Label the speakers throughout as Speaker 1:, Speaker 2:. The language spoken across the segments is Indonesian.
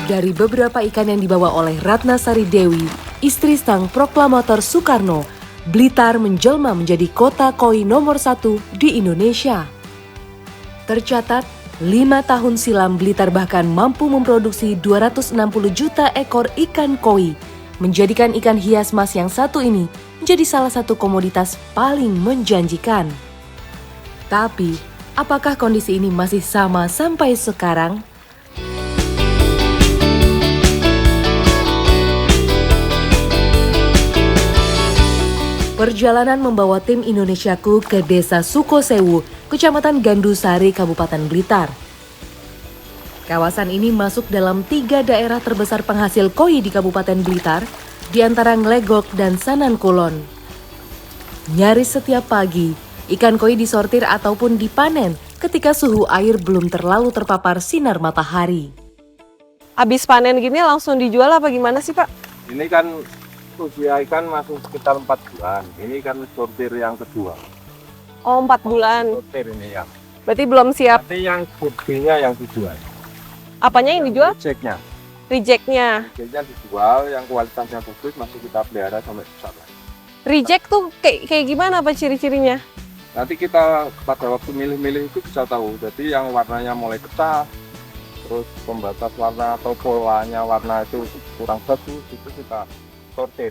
Speaker 1: Dari beberapa ikan yang dibawa oleh Ratna Sari Dewi, istri sang proklamator Soekarno, Blitar menjelma menjadi kota koi nomor 1 di Indonesia. Tercatat, 5 tahun silam Blitar bahkan mampu memproduksi 260 juta ekor ikan koi, menjadikan ikan hias mas yang satu ini menjadi salah satu komoditas paling menjanjikan. Tapi, apakah kondisi ini masih sama sampai sekarang? Perjalanan membawa tim Indonesiaku ke desa Sukosewu, Kecamatan Gandusari, Kabupaten Blitar. Kawasan ini masuk dalam 3 daerah terbesar penghasil koi di Kabupaten Blitar, di antara Nglegok dan Sanankulon. Nyaris setiap pagi, ikan koi disortir ataupun dipanen ketika suhu air belum terlalu terpapar sinar matahari.
Speaker 2: Habis panen gini langsung dijual apa gimana sih, Pak?
Speaker 3: Ini kan usia ikan masih sekitar 4 bulan. Ini kan sortir yang kedua.
Speaker 2: Oh, 4 bulan.
Speaker 3: Sortir ini ya.
Speaker 2: Berarti belum siap.
Speaker 3: Nanti yang bodinya yang dijual.
Speaker 2: Apanya yang dijual?
Speaker 3: Rejectnya.
Speaker 2: Rejectnya.
Speaker 3: Rejectnya dijual, yang kualitasnya bagus masih kita pelihara sampai besar.
Speaker 2: Reject tuh kayak gimana Pak ciri-cirinya?
Speaker 3: Nanti kita pada waktu milih-milih itu bisa tahu. Jadi yang warnanya mulai pecah, terus pembatas warna atau polanya warna itu kurang bagus, itu kita sortir.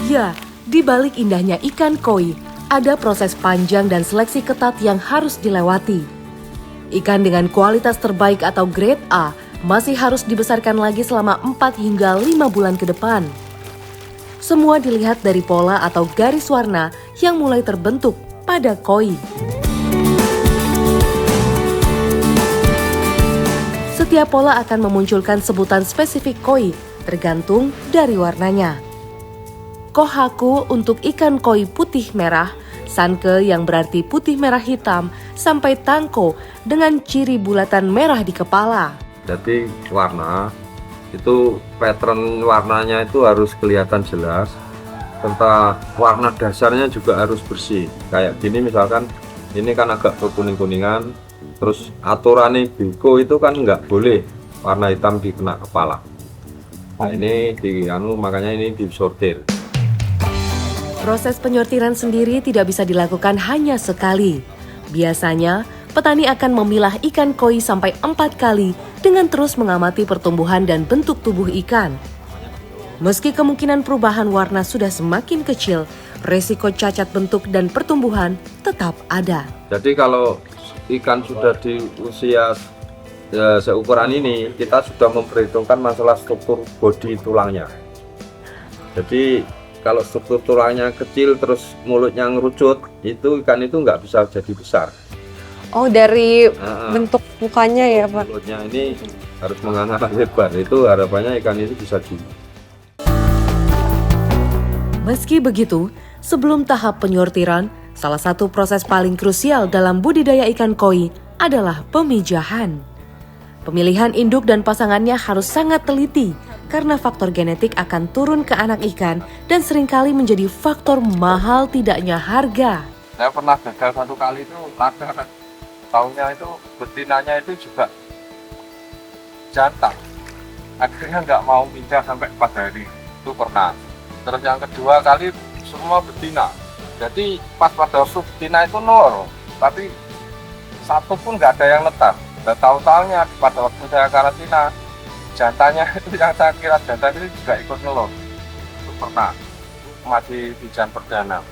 Speaker 1: Ya, di balik indahnya ikan koi, ada proses panjang dan seleksi ketat yang harus dilewati. Ikan dengan kualitas terbaik atau grade A masih harus dibesarkan lagi selama 4 hingga 5 bulan ke depan. Semua dilihat dari pola atau garis warna yang mulai terbentuk pada koi. Setiap pola akan memunculkan sebutan spesifik koi, tergantung dari warnanya. Kohaku untuk ikan koi putih merah, sanke yang berarti putih merah hitam, sampai tangko dengan ciri bulatan merah di kepala.
Speaker 4: Jadi warna, itu pattern warnanya itu harus kelihatan jelas, serta warna dasarnya juga harus bersih. Kayak gini misalkan, ini kan agak kekuning-kuningan, terus aturan biko itu kan nggak boleh warna hitam dikena kepala. Nah ini makanya ini disortir.
Speaker 1: Proses penyortiran sendiri tidak bisa dilakukan hanya sekali. Biasanya, petani akan memilah ikan koi sampai 4 kali dengan terus mengamati pertumbuhan dan bentuk tubuh ikan. Meski kemungkinan perubahan warna sudah semakin kecil, resiko cacat bentuk dan pertumbuhan tetap ada.
Speaker 4: Jadi kalau ikan sudah di usia seukuran ini, kita sudah memperhitungkan masalah struktur bodi tulangnya. Jadi kalau struktur tulangnya kecil terus mulutnya ngerucut, itu ikan itu nggak bisa jadi besar.
Speaker 2: Oh, dari bentuk mukanya ya Pak?
Speaker 4: Mulutnya ini harus menganga lebar, itu harapannya ikan itu bisa jual.
Speaker 1: Meski begitu, sebelum tahap penyortiran, salah satu proses paling krusial dalam budidaya ikan koi adalah pemijahan. Pemilihan induk dan pasangannya harus sangat teliti karena faktor genetik akan turun ke anak ikan dan seringkali menjadi faktor mahal tidaknya harga.
Speaker 3: Saya pernah gagal 1 kali itu laga, tahunnya itu betinanya itu juga jantan. Akhirnya nggak mau pindah sampai 4 hari, itu pernah. Terus yang kedua kali semua betina. Jadi pas pada waktu betina itu nol, tapi satu pun nggak ada yang netas. Dan tahu-tahunya pada waktu saya karantina, jantannya itu yang saya kira jantan itu juga ikut ngelor. Itu pernah, masih di jan perdana.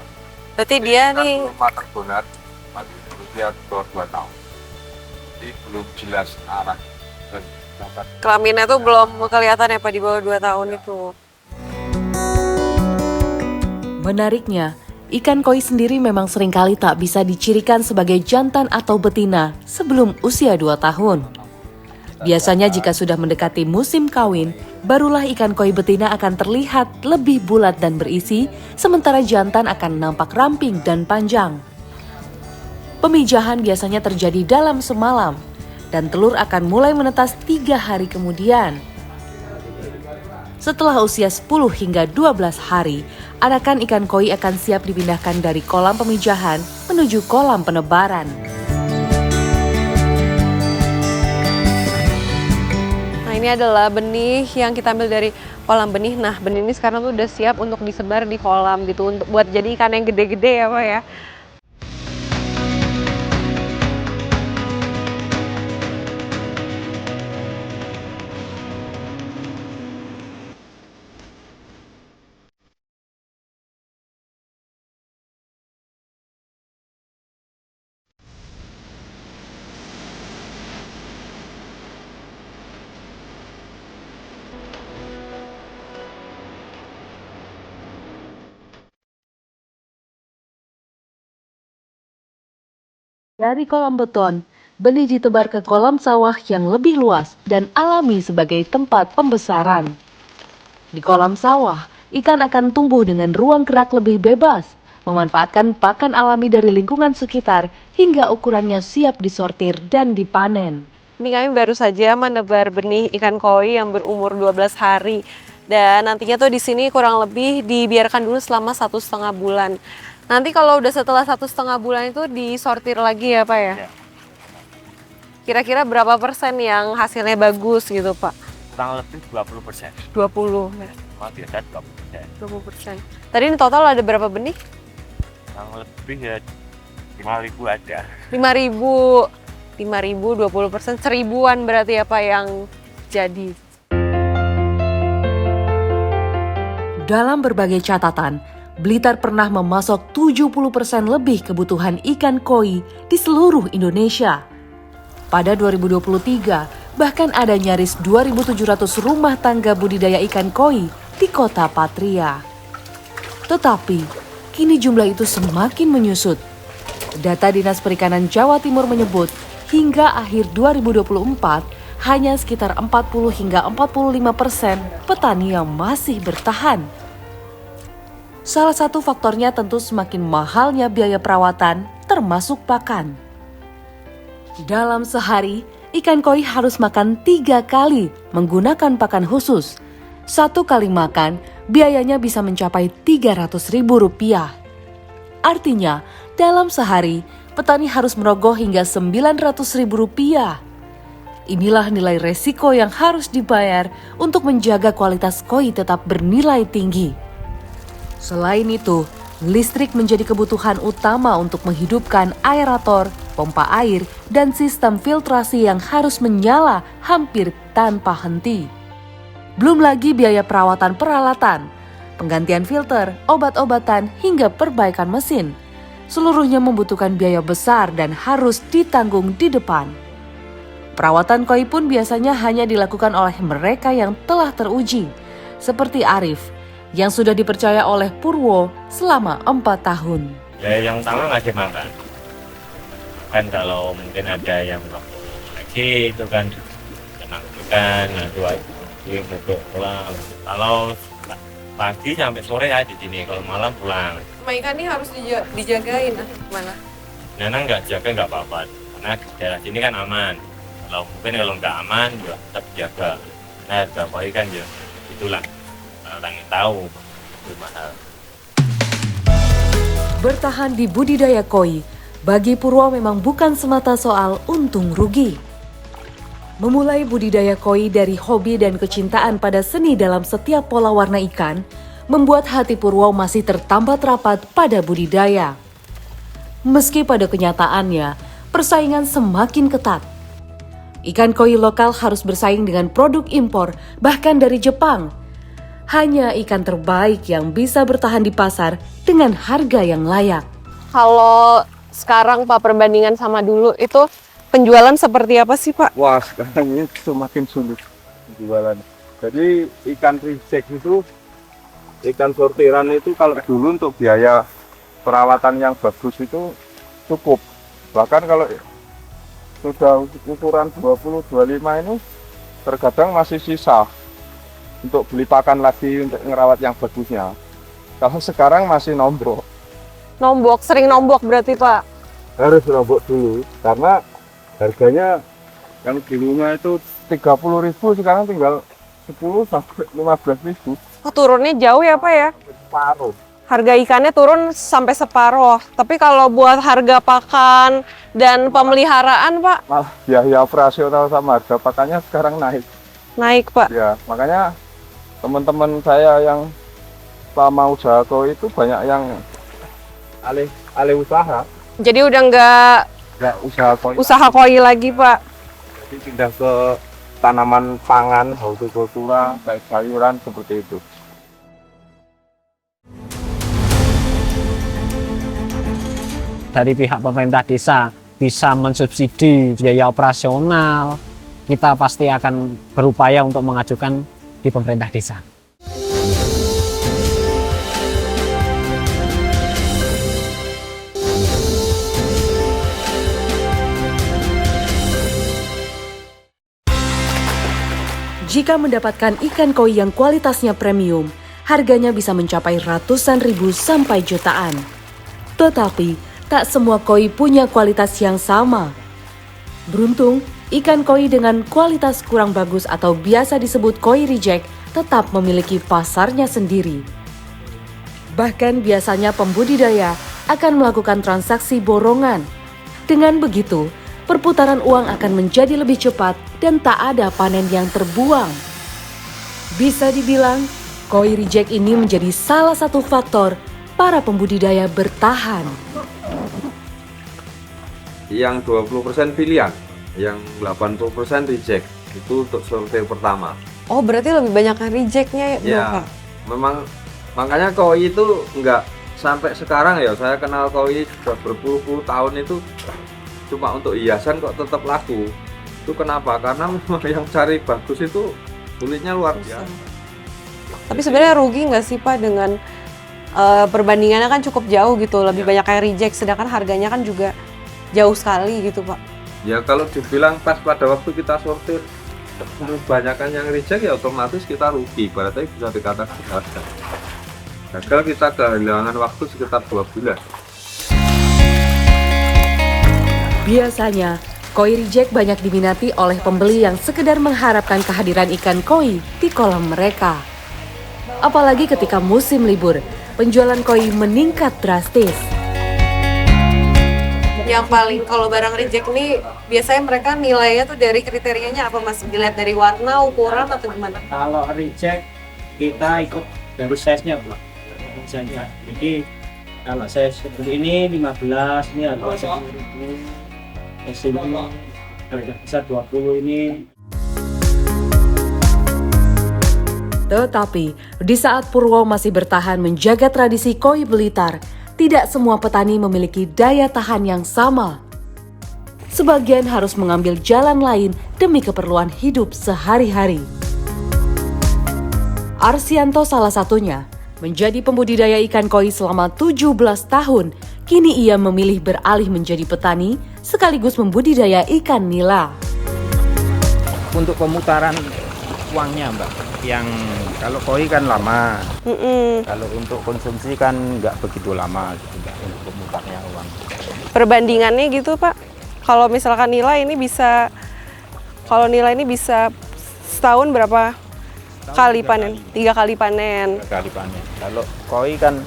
Speaker 2: Berarti dia nih
Speaker 3: belum matang benar, masih berusia 2 tahun. Jadi belum jelas arah.
Speaker 2: kelaminnya tuh belum kelihatan ya Pak di bawah 2 tahun itu.
Speaker 1: Menariknya, ikan koi sendiri memang seringkali tak bisa dicirikan sebagai jantan atau betina sebelum usia 2 tahun. Biasanya jika sudah mendekati musim kawin, barulah ikan koi betina akan terlihat lebih bulat dan berisi, sementara jantan akan nampak ramping dan panjang. Pemijahan biasanya terjadi dalam semalam, dan telur akan mulai menetas 3 hari kemudian. Setelah usia 10 hingga 12 hari, anakan ikan koi akan siap dipindahkan dari kolam pemijahan menuju kolam penebaran.
Speaker 2: Ini adalah benih yang kita ambil dari kolam benih. Nah, benih ini sekarang tuh udah siap untuk disebar di kolam gitu, untuk buat jadi ikan yang gede-gede ya Pak ya.
Speaker 1: Dari kolam beton, benih ditebar ke kolam sawah yang lebih luas dan alami sebagai tempat pembesaran. Di kolam sawah, ikan akan tumbuh dengan ruang gerak lebih bebas, memanfaatkan pakan alami dari lingkungan sekitar hingga ukurannya siap disortir dan dipanen.
Speaker 2: Ini kami baru saja menebar benih ikan koi yang berumur 12 hari. Dan nantinya tuh di sini kurang lebih dibiarkan dulu selama 1,5 bulan. Nanti kalau udah setelah 1,5 bulan itu disortir lagi ya Pak ya? Kira-kira berapa persen yang hasilnya bagus gitu Pak?
Speaker 5: Kurang lebih 20%.
Speaker 2: 20 ya?
Speaker 5: Cuma biasa 20%.
Speaker 2: 20%. Tadi ini total ada berapa benih?
Speaker 5: Kurang lebih ya 5.000 ada.
Speaker 2: 5.000. 5.000, 20%, 1.000-an berarti ya Pak yang jadi.
Speaker 1: Dalam berbagai catatan, Blitar pernah memasok 70% lebih kebutuhan ikan koi di seluruh Indonesia. Pada 2023, bahkan ada nyaris 2.700 rumah tangga budidaya ikan koi di kota Patria. Tetapi, kini jumlah itu semakin menyusut. Data Dinas Perikanan Jawa Timur menyebut, hingga akhir 2024, hanya sekitar 40 hingga 45% petani yang masih bertahan. Salah satu faktornya tentu semakin mahalnya biaya perawatan, termasuk pakan. Dalam sehari, ikan koi harus makan 3 kali menggunakan pakan khusus. 1 kali makan, biayanya bisa mencapai Rp300.000. Artinya, dalam sehari, petani harus merogoh hingga Rp900.000. Inilah nilai resiko yang harus dibayar untuk menjaga kualitas koi tetap bernilai tinggi. Selain itu, listrik menjadi kebutuhan utama untuk menghidupkan aerator, pompa air, dan sistem filtrasi yang harus menyala hampir tanpa henti. Belum lagi biaya perawatan peralatan, penggantian filter, obat-obatan, hingga perbaikan mesin. Seluruhnya membutuhkan biaya besar dan harus ditanggung di depan. Perawatan koi pun biasanya hanya dilakukan oleh mereka yang telah teruji, seperti Arif, yang sudah dipercaya oleh Purwo selama 4 tahun.
Speaker 5: Ya yang utama ngasih makan. Kan kalau mungkin ada yang lagi itu kan tenang makan, lagi untuk pulang. Kalau pagi sampai sore ya di sini, kalau malam pulang.
Speaker 2: Sama ikan ini harus dijagain, gimana?
Speaker 5: Nana nggak jaga nggak apa-apa, karena daerah sini kan aman. Kalau nggak aman juga tetap jaga. Nah, berapa ikan ya itulah. Orang yang tahu mahal.
Speaker 1: Bertahan di budidaya koi, bagi Purwo memang bukan semata soal untung rugi. Memulai budidaya koi dari hobi dan kecintaan pada seni dalam setiap pola warna ikan, membuat hati Purwo masih tertambat rapat pada budidaya. Meski pada kenyataannya, persaingan semakin ketat. Ikan koi lokal harus bersaing dengan produk impor, bahkan dari Jepang. Hanya ikan terbaik yang bisa bertahan di pasar dengan harga yang layak.
Speaker 2: Kalau sekarang Pak perbandingan sama dulu itu penjualan seperti apa sih Pak?
Speaker 3: Wah, sekarang ini semakin sulit jualan. Jadi ikan reject itu, ikan sortiran itu kalau dulu untuk biaya perawatan yang bagus itu cukup. Bahkan kalau sudah ukuran 20-25 ini terkadang masih sisa untuk beli pakan lagi untuk ngerawat yang bagusnya. Kalau sekarang masih nombok.
Speaker 2: Nombok, sering nombok berarti Pak?
Speaker 3: Harus nombok dulu, karena harganya yang di rumah itu 30.000, sekarang tinggal 10-15.000.
Speaker 2: Oh, turunnya jauh ya Pak ya?
Speaker 3: Separuh.
Speaker 2: Harga ikannya turun sampai separuh. Tapi kalau buat harga pakan dan pemeliharaan Pak?
Speaker 3: Malah biaya operasional sama harga pakannya sekarang naik.
Speaker 2: naik Pak.
Speaker 3: Ya, makanya teman-teman saya yang selama usaha koi itu banyak yang alih usaha,
Speaker 2: Jadi udah nggak
Speaker 3: nggak usaha koi,
Speaker 2: usaha koi lagi Pak.
Speaker 3: jadi pindah ke tanaman pangan, hortikultura, kayak sayuran seperti itu.
Speaker 6: Dari pihak pemerintah desa bisa mensubsidi biaya operasional, kita pasti akan berupaya untuk mengajukan di pemerintah desa.
Speaker 1: Jika mendapatkan ikan koi yang kualitasnya premium, harganya bisa mencapai ratusan ribu sampai jutaan. Tetapi, tak semua koi punya kualitas yang sama. Beruntung, ikan koi dengan kualitas kurang bagus atau biasa disebut koi reject tetap memiliki pasarnya sendiri. Bahkan biasanya pembudidaya akan melakukan transaksi borongan. Dengan begitu, perputaran uang akan menjadi lebih cepat dan tak ada panen yang terbuang. Bisa dibilang, koi reject ini menjadi salah satu faktor para pembudidaya bertahan.
Speaker 4: Yang 20% pilihan, yang 80% reject. Itu untuk sortir pertama.
Speaker 2: Oh berarti lebih banyak yang rejectnya ya
Speaker 4: Ya,
Speaker 2: Pak?
Speaker 4: memang makanya koi itu nggak sampai sekarang ya, saya kenal koi sudah berpuluh-puluh tahun itu cuma untuk hiasan kok tetap laku. Itu kenapa? Karena memang yang cari bagus itu sulitnya luar biasa.
Speaker 2: Tapi sebenarnya rugi nggak sih Pak dengan perbandingannya kan cukup jauh gitu, lebih banyak yang reject, sedangkan harganya kan juga jauh sekali gitu Pak.
Speaker 4: Ya kalau dibilang pas pada waktu kita sortir kebanyakan yang reject ya otomatis kita rugi, berarti bisa dikatakan gagal. Gagal kita kehilangan waktu sekitar 2 bulan.
Speaker 1: Biasanya, koi reject banyak diminati oleh pembeli yang sekedar mengharapkan kehadiran ikan koi di kolam mereka. Apalagi ketika musim libur, penjualan koi meningkat drastis.
Speaker 2: Yang paling kalau barang reject ini biasanya mereka nilainya tuh dari kriterianya apa Mas? Dilihat dari warna, ukuran atau gimana?
Speaker 6: Kalau reject kita ikut dari size-nya, Pak. Misalnya, jadi kalau size seperti ini 15, ini harga 10.000. Ini harga besar 20 ini.
Speaker 1: Tetapi, di saat Purwo masih bertahan menjaga tradisi koi Blitar, tidak semua petani memiliki daya tahan yang sama. Sebagian harus mengambil jalan lain demi keperluan hidup sehari-hari. Arsianto salah satunya, menjadi pembudidaya ikan koi selama 17 tahun. Kini ia memilih beralih menjadi petani sekaligus membudidaya ikan nila.
Speaker 7: Untuk pemutaran uangnya Mbak, yang kalau koi kan lama, kalau untuk konsumsi kan nggak begitu lama gitu Mbak, untuk pemutarnya uang.
Speaker 2: Perbandingannya gitu Pak, kalau misalkan nilai ini bisa, kalau nilai ini bisa setahun berapa kali panen? 3 kali panen.
Speaker 7: 3 kali panen. Kalau koi kan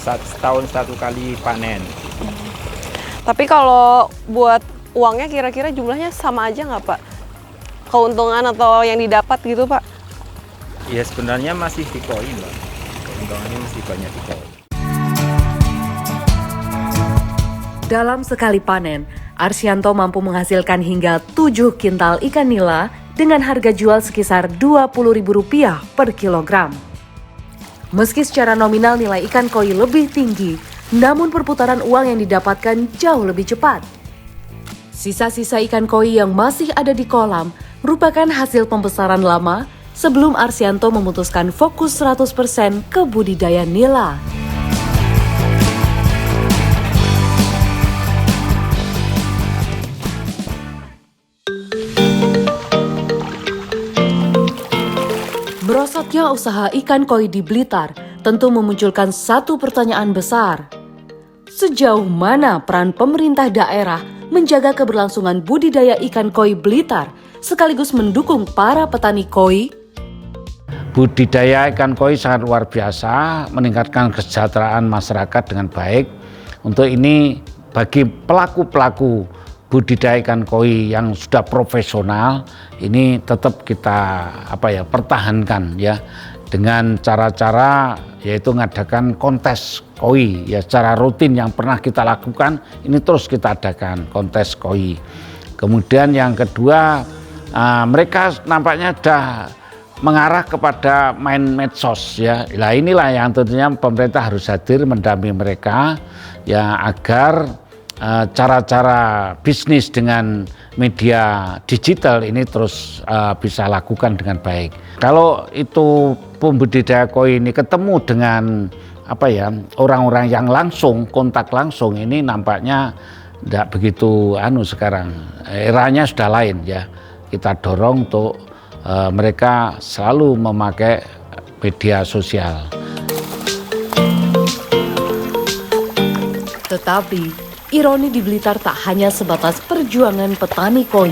Speaker 7: setahun 1 kali panen.
Speaker 2: Tapi kalau buat uangnya kira-kira jumlahnya sama aja nggak Pak? Keuntungan atau yang didapat gitu Pak?
Speaker 7: Ya sebenarnya masih di koi Mbak, keuntungannya masih banyak di koi.
Speaker 1: Dalam sekali panen, Arsianto mampu menghasilkan hingga 7 kintal ikan nila dengan harga jual sekisar Rp20.000 per kilogram. Meski secara nominal nilai ikan koi lebih tinggi, namun perputaran uang yang didapatkan jauh lebih cepat. Sisa-sisa ikan koi yang masih ada di kolam merupakan hasil pembesaran lama sebelum Arsianto memutuskan fokus 100% ke budidaya nila. Merosotnya usaha ikan koi di Blitar tentu memunculkan satu pertanyaan besar. Sejauh mana peran pemerintah daerah menjaga keberlangsungan budidaya ikan koi Blitar sekaligus mendukung para petani koi?
Speaker 8: Budidaya ikan koi sangat luar biasa, meningkatkan kesejahteraan masyarakat dengan baik. Untuk ini bagi pelaku-pelaku budidaya ikan koi yang sudah profesional ini tetap kita pertahankan ya dengan cara-cara yaitu mengadakan kontes koi ya secara rutin yang pernah kita lakukan ini terus kita adakan kontes koi. Kemudian yang kedua mereka nampaknya sudah mengarah kepada main medsos ya. Nah inilah yang tentunya pemerintah harus hadir mendampingi mereka ya agar cara-cara bisnis dengan media digital ini terus bisa lakukan dengan baik. Kalau itu pembudidaya koi ini ketemu dengan orang-orang yang langsung kontak langsung ini nampaknya tidak begitu sekarang. Eranya sudah lain ya. Kita dorong untuk mereka selalu memakai media sosial.
Speaker 1: Tetapi ironi di Blitar tak hanya sebatas perjuangan petani koi.